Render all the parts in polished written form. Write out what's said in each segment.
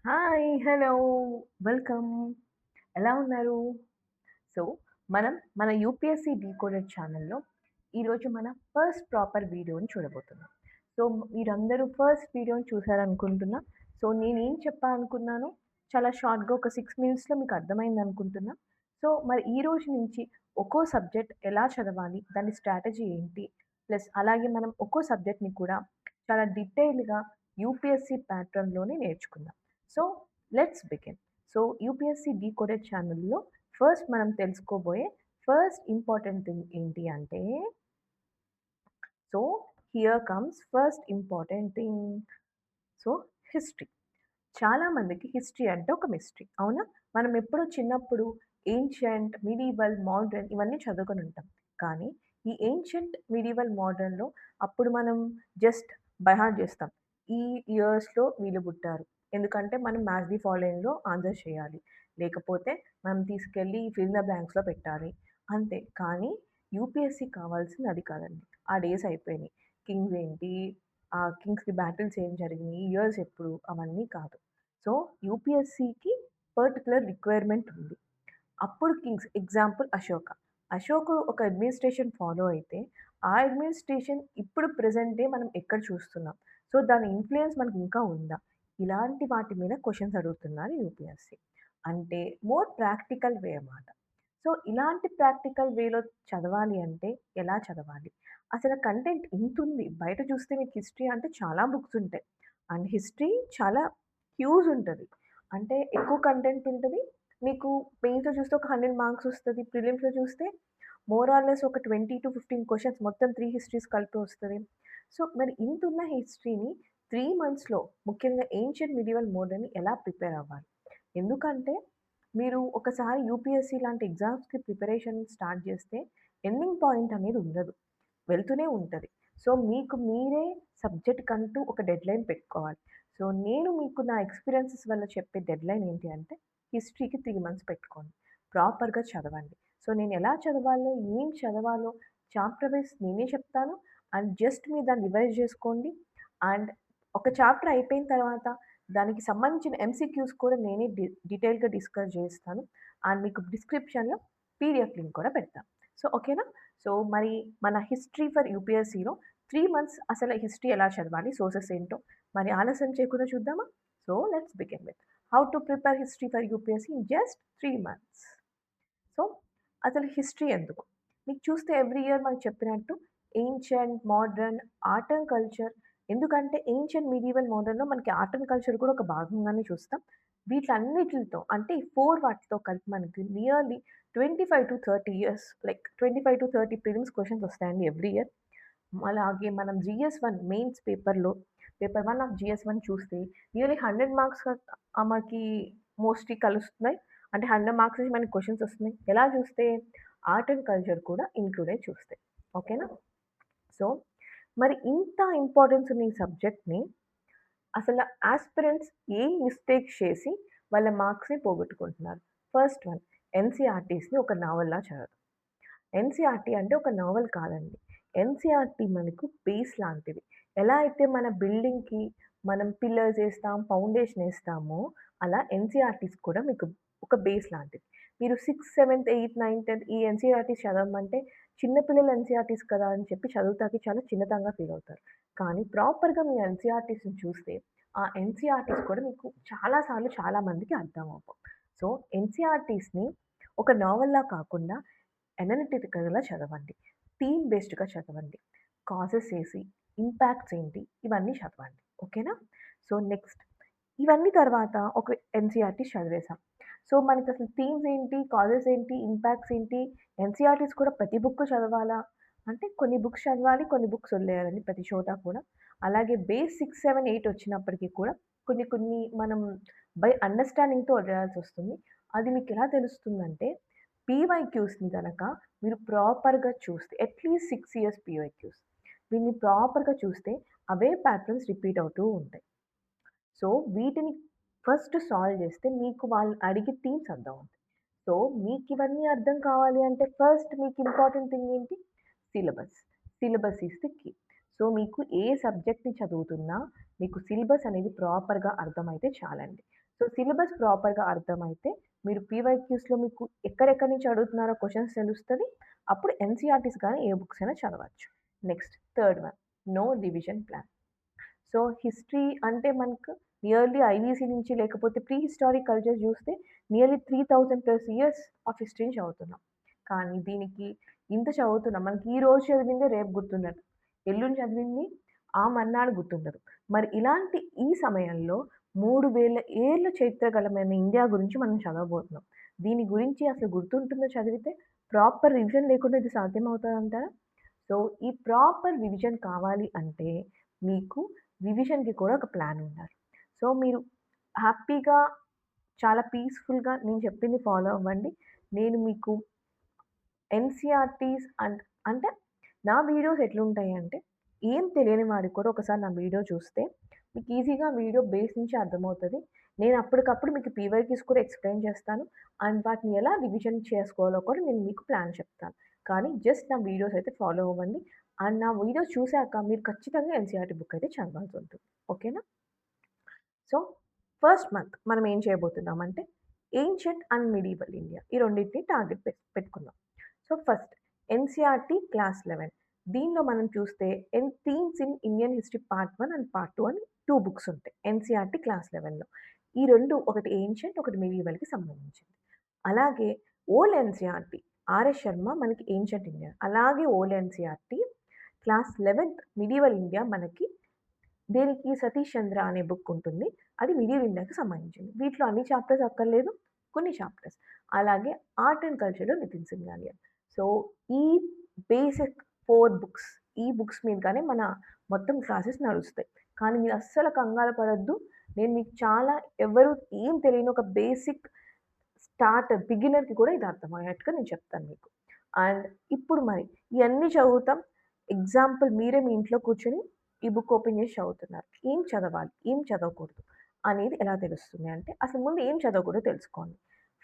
Hi! Hello! Welcome. ఎలా ఉన్నారు? So, మనం మన యూపీఎస్‌సి డీకోడెడ్ ఛానెల్‌లో ఈరోజు మన ఫస్ట్ ప్రాపర్ వీడియోని చూడబోతున్నాం. సో, మీరందరూ ఫస్ట్ వీడియోని చూసారనుకుంటున్నా. సో, నేనేం చెప్పాలనుకున్నానో చాలా షార్ట్‌గా ఒక 6 మినిట్స్‌లో మీకు అర్థమైందనుకుంటున్నా. సో, మరి ఈ రోజు నుంచి ఒక్కో సబ్జెక్ట్ ఎలా చదవాలి? దాని స్ట్రాటజీ ఏంటి? ప్లస్ అలాగే మనం ఒక్కో సబ్జెక్ట్‌ని కూడా చాలా డీటెయిల్డ్‌గా యూపీఎస్‌సి ప్యాటర్న్‌లోనే నేర్చుకుందాం. So, let's begin. So, UPSC decoded ఛానెల్‌లో ఫస్ట్ మనం తెలుసుకోబోయే ఫస్ట్ ఇంపార్టెంట్ థింగ్ ఏంటి అంటే, so here comes first important thing. So, history. చాలా మందికి హిస్టరీ అంటే ఒక మిస్టరీ. అవునా? మనం ఎప్పుడో చిన్నప్పుడు ఏన్షియంట్, మిడీవల్, మోడర్న్ ఇవన్నీ చదువుకొని ఉంటాం. కానీ ఈ ఏన్షియంట్, మిడీవల్, మోడర్న్‌లో అప్పుడు మనం జస్ట్ బై హార్ట్ చేస్తాం. ఈ ఇయర్స్‌లో వీళ్ళు పుట్టారు. ఎందుకంటే మనం మ్యాచ్ ది ఫాలోయింగ్‌లో ఆన్సర్స్ చేయాలి. లేకపోతే మనం తీసుకెళ్ళి ఫిల్ ఇన్ ద బ్లాంక్స్‌లో పెట్టాలి. అంతే. కానీ యూపీఎస్‌సికి కావాల్సింది అది కాదండి. ఆ డేస్ అయిపోయినాయి. కింగ్స్ ఏంటి, ఆ కింగ్స్‌కి బ్యాటిల్స్ ఏం జరిగినాయి, ఇయర్స్ ఎప్పుడు అవన్నీ కాదు. సో, యూపీఎస్‌సికి పర్టిక్యులర్ రిక్వైర్మెంట్ ఉంది. అప్పుడు కింగ్స్ ఎగ్జాంపుల్ అశోక. అశోక్ ఒక అడ్మినిస్ట్రేషన్ ఫాలో అయితే, ఆ అడ్మినిస్ట్రేషన్ ఇప్పుడు ప్రెజెంట్ డే మనం ఎక్కడ చూస్తున్నాం. సో, దాని ఇన్‌ఫ్లూయెన్స్ మనకి ఇంకా ఉందా? ఇలాంటి వాటి మీద క్వెషన్స్ అడుగుతున్నారు యూపీఎస్‌సి. అంటే మోర్ ప్రాక్టికల్ వే అన్నమాట. సో, ఇలాంటి ప్రాక్టికల్ వేలో చదవాలి అంటే ఎలా చదవాలి? అసలు కంటెంట్ ఇంతుంది. బయట చూస్తే మీకు హిస్టరీ అంటే చాలా బుక్స్ ఉంటాయి. అండ్ హిస్టరీ చాలా హ్యూజ్ ఉంటది. అంటే ఎక్కువ కంటెంట్ ఉంటది. మీకు మెయిన్స్‌లో చూస్తే ఒక 100 మార్క్స్ వస్తది. ప్రిలిమ్స్‌లో చూస్తే మోర్ ఆర్ లెస్ ఒక 20-15 క్వెషన్స్ మొత్తం 3 హిస్టరీస్ కలిపి వస్తది. సో, మరి ఇంతున్న హిస్టరీని 3 మంత్స్‌లో ముఖ్యంగా ఏన్షియంట్, మిడివల్, మోడర్న్‌ని ఎలా ప్రిపేర్ అవ్వాలి? ఎందుకంటే మీరు ఒకసారి యూపీఎస్‌సి లాంటి ఎగ్జామ్స్‌కి ప్రిపరేషన్ స్టార్ట్ చేస్తే ఎండింగ్ పాయింట్ అనేది ఉండదు. వెళ్తూనే ఉంటది. సో, మీకు మీరే సబ్జెక్ట్‌కంటూ ఒక డెడ్‌లైన్ పెట్టుకోవాలి. సో, నేను మీకు నా ఎక్స్‌పీరియన్సెస్ వల్ల చెప్పే డెడ్‌లైన్ ఏంటి అంటే, హిస్టరీకి 3 మంత్స్ పెట్టుకోండి. ప్రాపర్‌గా చదవండి. సో, నేను ఎలా చదవాలో, ఏం చదవాలో చాప్టర్ వైస్ నేనే చెప్తాను. అండ్ జస్ట్ మీరు దాన్ని రివైజ్ చేసుకోండి. అండ్ ఒక చాప్టర్ అయిపోయిన తర్వాత దానికి సంబంధించిన ఎంసీక్యూస్ కూడా నేనే డీటెయిల్‌గా డిస్కస్ చేస్తాను. అండ్ మీకు డిస్క్రిప్షన్‌లో పీడీఎఫ్ లింక్ కూడా పెడతా. సో, ఓకేనా? సో, మరి మన హిస్టరీ ఫర్ యూపీఎస్‌సిలో 3 మంత్స్ అసలు హిస్టరీ ఎలా చదవాలి? సోర్సెస్ ఏంటో మరి ఆలస్యం చేయకుండా చూద్దామా? So, let's begin with how to prepare history for UPSC in just 3 months. So, అసలు హిస్టరీ ఎందుకు? మీకు చూస్తే ఎవ్రీ ఇయర్ మనకు చెప్పినట్టు ancient, modern, art and culture. ఎందుకంటే ఏన్షియంట్, మిడివల్, మోడర్న్‌లో మనకి ఆర్ట్ అండ్ కల్చర్ కూడా ఒక భాగంగానే చూస్తాం. వీటన్నిటిలతో అంటే ఈ 4 వాటితో కలిపి మనకి nearly 25-30 years like 25-30 prelims questions వస్తాయండి ఎవ్రీ ఇయర్. అలాగే మనం జీఎస్-1 మెయిన్స్ పేపర్‌లో పేపర్ 1 ఆఫ్ జీఎస్-1 చూస్తే నియర్లీ 100 మార్క్స్ మనకి మోస్ట్‌లీ కలుస్తున్నాయి. అంటే 100 మార్క్స్ నుంచి మనకి క్వెషన్స్ వస్తున్నాయి. ఎలా చూస్తే ఆర్ట్ అండ్ కల్చర్ కూడా ఇంక్లూడ్ అయ్యి చూస్తే. ఓకేనా? సో, మరి ఇంత ఇంపార్టెన్స్ ఉన్న ఈ సబ్జెక్ట్‌ని అసల యాస్పిరెంట్స్ ఏం మిస్టేక్స్ చేసి వాళ్ళ మార్క్స్‌ని పోగొట్టుకుంటున్నారు. ఫస్ట్ వన్ ఎన్‌సీఈఆర్‌టీస్‌ని ఒక నావెల్‌లా చదవడం. ఎన్‌సీఈఆర్‌టీ అంటే ఒక నావెల్ కాదండి. ఎన్‌సీఈఆర్‌టీ మనకు బేస్ లాంటిది. ఎలా అయితే మన బిల్డింగ్‌కి మనం పిల్లర్స్ ఏస్తాం, ఫౌండేషన్ ఏస్తామో, అలా ఎన్‌సీఈఆర్‌టీస్ కూడా మీకు ఒక బేస్ లాంటిది. మీరు 6, 7, 8, 9, 10 ఈ ఎన్‌సీఈఆర్‌టీస్ చదవమంటే చిన్న పిల్లల ఎన్‌సీఈఆర్‌టీస్ కదా అని చెప్పి చదువుతాకి చాలా చిన్నతనంగా ఫీల్ అవుతారు. కానీ ప్రాపర్‌గా మీ ఎన్‌సీఈఆర్‌టీస్‌ని చూస్తే, ఆ ఎన్‌సీఈఆర్‌టీస్ కూడా మీకు చాలా సార్లు చాలా మందికి అర్థం అవ్వవు. సో, ఎన్‌సీఈఆర్‌టీస్‌ని ఒక నావెల్‌లా కాకుండా అనలిటికల్‌గా చదవండి. థీమ్ బేస్డ్‌గా చదవండి. కాజెస్ ఏసి, ఇంపాక్ట్స్ ఏంటి ఇవన్నీ చదవండి. ఓకేనా? సో, నెక్స్ట్ ఇవన్నీ తర్వాత ఒక ఎన్‌సీఈఆర్‌టీస్ చదివేసాం. సో, మనకసలు థీమ్స్ ఏంటి? కాజెస్ ఏంటి? ఇంపాక్ట్స్ ఏంటి? ఎన్‌సీఈఆర్‌టీస్ కూడా ప్రతి బుక్ చదవాలా? అంటే కొన్ని బుక్స్ చదవాలి. కొన్ని బుక్స్ వదిలేయాలండి ప్రతి చోట కూడా. అలాగే బేస్ 6, 7, 8 వచ్చినప్పటికి కూడా కొన్ని కొన్ని మనం బై అండర్‌స్టాండింగ్‌తో వదిలేయాల్సొస్తుంది. అది మీకెలా తెలుస్తుందంటే పీవైక్యూస్‌ని గనక మీరు ప్రాపర్‌గా చూస్తే అట్‌లీస్ట్ 6 ఇయర్స్ పీవైక్యూస్. వీటిని ప్రాపర్‌గా చూస్తే అవే ప్యాటర్న్స్ రిపీట్ అవుతూ ఉంటాయి. సో, వీటిని ఫస్ట్ సాల్వ్ చేస్తే మీకు వాళ్ళు అడిగే థీమ్స్ అర్థమవుతాయి. సో, మీకివన్నీ అర్థం కావాలి అంటే ఫస్ట్ మీకు ఇంపార్టెంట్ థింగ్ ఏంటి? Syllabus. Syllabus is the key. So, మీకు ఏ సబ్జెక్ట్‌ని చదువుతున్నా మీకు సిలబస్ అనేది ప్రాపర్‌గా అర్థమైతే చాలండి. సో, సిలబస్ ప్రాపర్‌గా అర్థమైతే మీరు పీవైక్యూస్‌లో మీకు ఎక్కడెక్కడి నుంచి అడుగుతున్నారో క్వెషన్స్ తెలుస్తది. అప్పుడు ఎన్‌సీఈఆర్‌టీస్ గాని ఏ బుక్స్ అయినా చదవచ్చు. Next third one no revision plan. So, history అంటే మనకు నియర్లీ ఐవీసీ నుంచి లేకపోతే ప్రీ హిస్టారిక్ కల్చర్ చూస్తే నియర్లీ 3000+ ఇయర్స్ ఆఫ్ హిస్టరీని చదువుతున్నాం. కానీ దీనికి ఇంత చదువుతున్నాం. మనకి ఈరోజు చదివిందే రేపు గుర్తుండదు. ఎల్లుండి చదివింది ఆ మర్నాడు గుర్తుండదు. మరి ఇలాంటి ఈ సమయంలో 3000 ఏళ్ల చరిత్ర గల మన ఇండియా గురించి మనం చదవబోతున్నాం. దీని గురించి అసలు గుర్తుంటుందో చదివితే? ప్రాపర్ రివిజన్ లేకుండా ఇది సాధ్యమవుతదంటారా? సో, ఈ ప్రాపర్ రివిజన్ కావాలి అంటే మీకు రివిజన్‌కి కూడా ఒక ప్లాన్ ఉండాలి. సో, మీరు హ్యాపీగా చాలా పీస్‌ఫుల్‌గా నేను చెప్పింది ఫాలో అవ్వండి. నేను మీకు ఎన్‌సీఈఆర్‌టీస్ అంటే నా వీడియోస్ ఎట్లుంటాయంటే, ఏం తెలియని వాడికి కూడా ఒకసారి నా వీడియో చూస్తే మీకు ఈజీగా వీడియో బేస్ నుంచి అర్థమవుతది. నేను అప్పటికప్పుడు మీకు పీవైక్యూస్ కూడా ఎక్స్‌ప్లెయిన్ చేస్తాను. అండ్ వాటిని ఎలా రివిజన్ చేసుకోవాలో కూడా నేను మీకు ప్లాన్ చెప్తాను. కానీ జస్ట్ నా వీడియోస్ అయితే ఫాలో అవ్వండి. అండ్ నా వీడియోస్ చూసాక మీరు ఖచ్చితంగా ఎన్‌సీఈఆర్‌టీ బుక్ అయితే చదవాల్సి ఉంటుంది. ఓకేనా? సో, ఫస్ట్ మంత్ మనం ఏం చేయబోతున్నామంటే, ఏన్షియంట్ అండ్ మిడీవల్ ఇండియా ఈ రెండిటిని టార్గెట్ పెట్టుకుందాం. సో, ఫస్ట్ ఎన్‌సీఈఆర్‌టీ క్లాస్ 11 దీనిలో మనం చూస్తే themes in Indian history part 1 and part 2 అని 2 బుక్స్ ఉంటాయి. ఎన్‌సీఈఆర్‌టీ క్లాస్ 11లో. ఈ 2 ఒకటి ఏన్షియంట్, ఒకటి మిడీవల్‌కి సంబంధించింది. అలాగే ఓల్డ్ ఎన్‌సీఈఆర్‌టీ ఆర్ఎస్ శర్మ మనకి ఏన్షియంట్ ఇండియా. అలాగే ఓల్డ్ ఎన్‌సీఈఆర్‌టీ క్లాస్ 11థ్ మిడీవల్ ఇండియా మనకి దేనికి 'సతీష్ చంద్ర' అనే బుక్ ఉంటుంది. అది మిడిల్ ఇండియాకి సంబంధించింది. వీటిలో అన్ని చాప్టర్స్ అక్కర్లేదు. కొన్ని చాప్టర్స్. అలాగే ఆర్ట్ అండ్ కల్చర్‌లో నితిన్ సింఘానియా. సో, ఈ బేసిక్ 4 బుక్స్ ఈ బుక్స్ మీదగానే మన మొత్తం క్లాసెస్ నడుస్తాయి. కానీ మీరు అస్సలు కంగారు పడొద్దు. నేను మీకు చాలా ఎవరు ఏం తెలియని ఒక బేసిక్ బిగినర్‌కి కూడా ఇది అర్థమయ్యేట్టుగా నేను చెప్తాను మీకు. అండ్ ఇప్పుడు మరి ఇయన్నీ చదువుతాం. ఎగ్జాంపుల్ మీరే మీ ఇంట్లో కూర్చొని ఈ బుక్ ఓపెన్ చేసి చదువుతున్నారు. ఏం చదవాలి? ఏం చదవకూడదు? అనేది ఎలా తెలుస్తుంది అంటే, అసలు ముందు ఏం చదవకూడదో తెలుసుకోండి.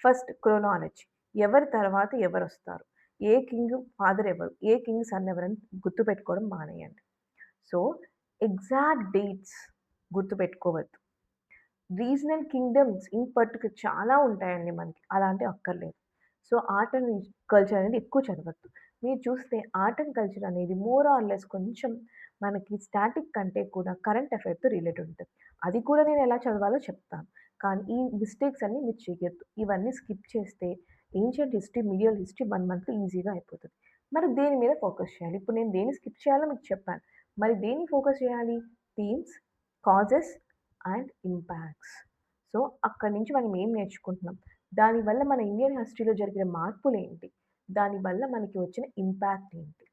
First chronology. ఎవరి తర్వాత ఎవరొస్తారు? ఏ కింగ్ ఫాదర్ ఎవరు? ఏ కింగ్ సన్ ఎవరని గుర్తుపెట్టుకోవడం మానేయండి. సో, ఎగ్జాక్ట్ డేట్స్ గుర్తుపెట్టుకోవద్దు. రీజనల్ కింగ్డమ్స్ ఇన్ పర్టిక్యులర్ చాలా ఉంటాయండి మనకి. అలాంటివి అక్కర్లేదు. సో, ఆర్ట్ అండ్ కల్చర్ అనేది ఎక్కువ చదవద్దు. మీరు చూస్తే ఆర్ట్ అండ్ కల్చర్ అనేది మోర్ ఆర్ లెస్ కొంచెం మనకి స్టాటిక్ కంటే కూడా కరెంట్ అఫైర్‌తో రిలేటెడ్ ఉంటది. అది కూడా నేను ఎలా చదవాలో చెప్తాను. కానీ ఈ మిస్టేక్స్ అన్నీ మీరు చేయొద్దు. ఇవన్నీ స్కిప్ చేస్తే ఏన్షియంట్ హిస్టరీ, మిడియల్ హిస్టరీ 1 మంత్‌లో ఈజీగా అయిపోతది. మరి దేని మీద ఫోకస్ చేయాలి? ఇప్పుడు నేను దేన్ని స్కిప్ చేయాలో మీకు చెప్పాను. మరి దేన్ని ఫోకస్ చేయాలి? Themes, causes and impacts. So, అక్కడి నుంచి మనం ఏం నేర్చుకుంటున్నాం? దానివల్ల మన ఇండియన్ హిస్టరీలో జరిగిన మార్పులేంటి? దానివల్ల మనకి వచ్చిన ఇంపాక్ట్ ఏంటి?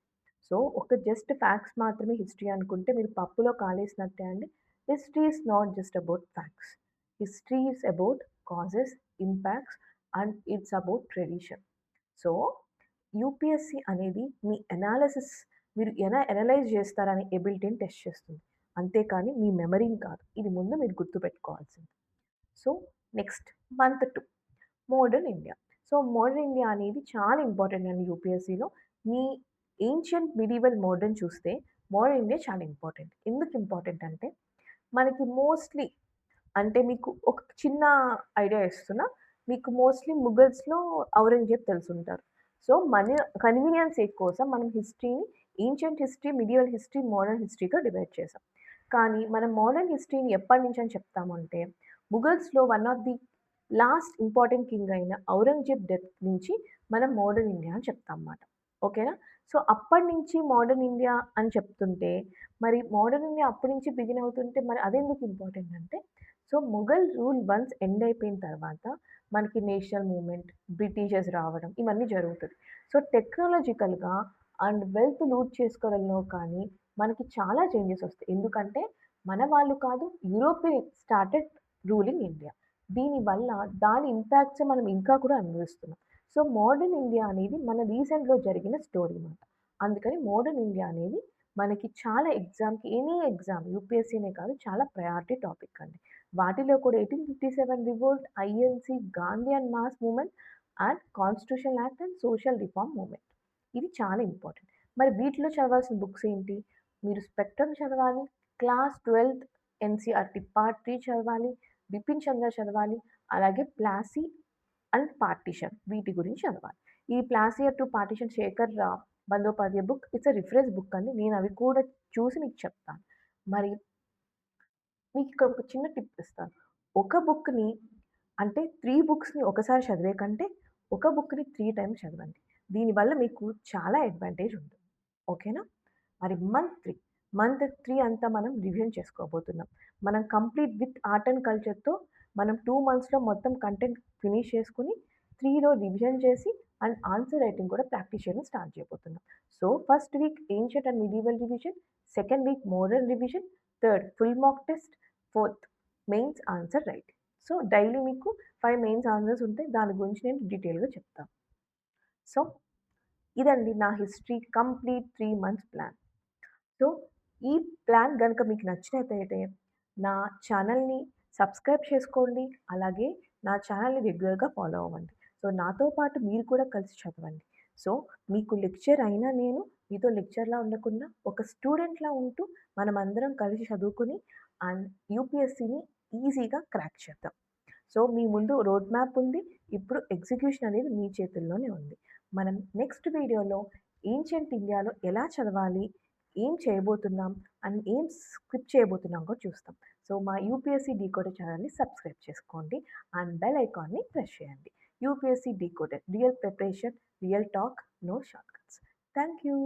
సో, ఒక జస్ట్ ఫ్యాక్ట్స్ మాత్రమే హిస్టరీ అనుకుంటే మీరు పప్పులో కాలేసినట్టే అండి. History is not just about facts. History is about causes, impacts and it's about tradition. So, UPSC అనేది మీ అనాలిసిస్ మీరు ఎలా అనలైజ్ చేస్తారనే ఎబిలిటీని టెస్ట్ చేస్తుంది. అంతేకాని మీ మెమరీని కాదు. ఇది ముందు మీరు గుర్తుపెట్టుకోవాల్సింది. So, next month 2 modern India. So, modern India అనేది చాలా ఇంపార్టెంట్ అండి యూపీఎస్‌సిలో. మీ ఏన్షియంట్, మిడివల్, మోడర్న్ చూస్తే మోడర్న్ ఇండియా చాలా ఇంపార్టెంట్. ఎందుకు ఇంపార్టెంట్ అంటే మనకి మోస్ట్‌లీ అంటే మీకు ఒక చిన్న ఐడియా ఇస్తున్నా. మీకు మోస్ట్‌లీ ముఘల్స్‌లో ఔరంగజేబ్ తెలిసుంటారు. సో, మన కన్వీనియన్స్ సేక్ కోసం మనం హిస్టరీని ancient history, medieval history, modern హిస్టరీగా డివైడ్ చేసాం. కానీ మనం మోడర్న్ హిస్టరీని ఎప్పటినుంచి అని చెప్తాము అంటే, ముఘల్స్‌లో one of the last important king అయిన ఔరంగజేబ్ డెత్ నుంచి మనం మోడర్న్ ఇండియా అని చెప్తాం మాట. ఓకేనా? సో, అప్పటినుంచి మోడర్న్ ఇండియా అని చెప్తుంటే, మరి మోడర్న్ ఇండియా అప్పటి నుంచి బిగిన్ అవుతుంటే మరి అదెందుకు ఇంపార్టెంట్ అంటే, so, Mughal rule once end అయిపోయిన తర్వాత మనకి నేషనల్ మూవ్‌మెంట్, బ్రిటిషర్స్ రావడం ఇవన్నీ జరుగుతది. సో, టెక్నాలజికల్‌గా అండ్ వెల్త్ లూట్ చేసుకోవడంలో కానీ మనకి చాలా చేంజెస్ వస్తాయి. ఎందుకంటే మన వాళ్ళు కాదు యూరోపియన్ స్టార్టెడ్ రూలింగ్ ఇండియా. దీనివల్ల దాని ఇంపాక్ట్స్ మనం ఇంకా కూడా అనుభవిస్తున్నాం. సో, మోడర్న్ ఇండియా అనేది మన రీసెంట్‌లో జరిగిన స్టోరీ మాట. అందుకని మోడర్న్ ఇండియా అనేది మనకి చాలా ఎగ్జామ్‌కి ఎనీ ఎగ్జామ్ యూపీఎస్సీనే కాదు చాలా ప్రయారిటీ టాపిక్ అండి. వాటిలో కూడా 1857 revolt, INC, Gandhi and mass movement and constitutional act and social reform movement. ఇది చాలా ఇంపార్టెంట్. మరి వీటిలో చదవాల్సిన బుక్స్ ఏంటి? మీరు స్పెక్ట్రమ్ చదవాలి, క్లాస్ 12థ్ ఎన్‌సీఈఆర్‌టీ పార్ట్ 3 చదవాలి, బిపిన్ చంద్ర చదవాలి. అలాగే ప్లాసీ అండ్ పార్టిషన్ వీటి గురించి చదవాలి. ఈ Plassey to partition Sekhar Bandyopadhyay book it's a reference book అండి. నేను అవి కూడా చూసి మీకు చెప్తాను. మరి మీకు ఇక్కడ ఒక చిన్న టిప్ ఇస్తాను. ఒక బుక్‌ని అంటే 3 బుక్స్‌ని ఒకసారి చదివే కంటే, ఒక బుక్‌ని 3 టైమ్స్ చదవండి. దీనివల్ల మీకు చాలా అడ్వాంటేజ్ ఉంటుంది. ఓకేనా? మరి మంత్ 3 అంతా మనం రివిజన్ చేసుకోబోతున్నాం. మనం కంప్లీట్ విత్ ఆర్ట్ అండ్ కల్చర్‌తో మనం 2 మంత్స్‌లో మొత్తం కంటెంట్ ఫినిష్ చేసుకొని, 3లో రివిజన్ చేసి అండ్ ఆన్సర్ రైటింగ్ కూడా ప్రాక్టీస్ చేయడం స్టార్ట్ చేయబోతున్నాం. So, first week ancient and medieval revision, second week modern revision, third full mock test, fourth mains answer writing. So, daily మీకు 5 mains answers ఉంటాయి. దాని గురించి నేను డీటెయిల్‌గా చెప్తాను. సో, ఇదండి నా history complete 3 months plan. So, ఈ ప్లాన్ గనుక మీకు నచ్చినట్టయితే నా ఛానల్‌ని సబ్స్క్రైబ్ చేసుకోండి. అలాగే నా ఛానల్‌ని రెగ్యులర్‌గా ఫాలో అవ్వండి. సో, నాతో పాటు మీరు కూడా కలిసి చదవండి. సో, మీకు లెక్చర్ అయినా నేను మీతో లెక్చర్‌లా ఉండకుండా ఒక స్టూడెంట్‌లా ఉంటూ మనమందరం కలిసి చదువుకొని అండ్ యూపీఎస్సీని ఈజీగా క్రాక్ చేద్దాం. సో, మీ ముందు రోడ్ మ్యాప్ ఉంది. ఇప్పుడు ఎగ్జిక్యూషన్ అనేది మీ చేతుల్లోనే ఉంది. మనం నెక్స్ట్ వీడియోలో ఏన్షియంట్ ఇండియాలో ఎలా చదవాలి, ఏం చేయబోతున్నాం అండ్ ఏం స్కిప్ చేయబోతున్నాం కూడా చూస్తాం. సో, మా యూపీఎస్సీ డీకోడర్ ఛానల్‌ని సబ్స్క్రైబ్ చేసుకోండి అండ్ బెల్ ఐకాన్‌ని ప్రెస్ చేయండి. UPSC decoder real preparation, real talk, no shortcuts. Thank you.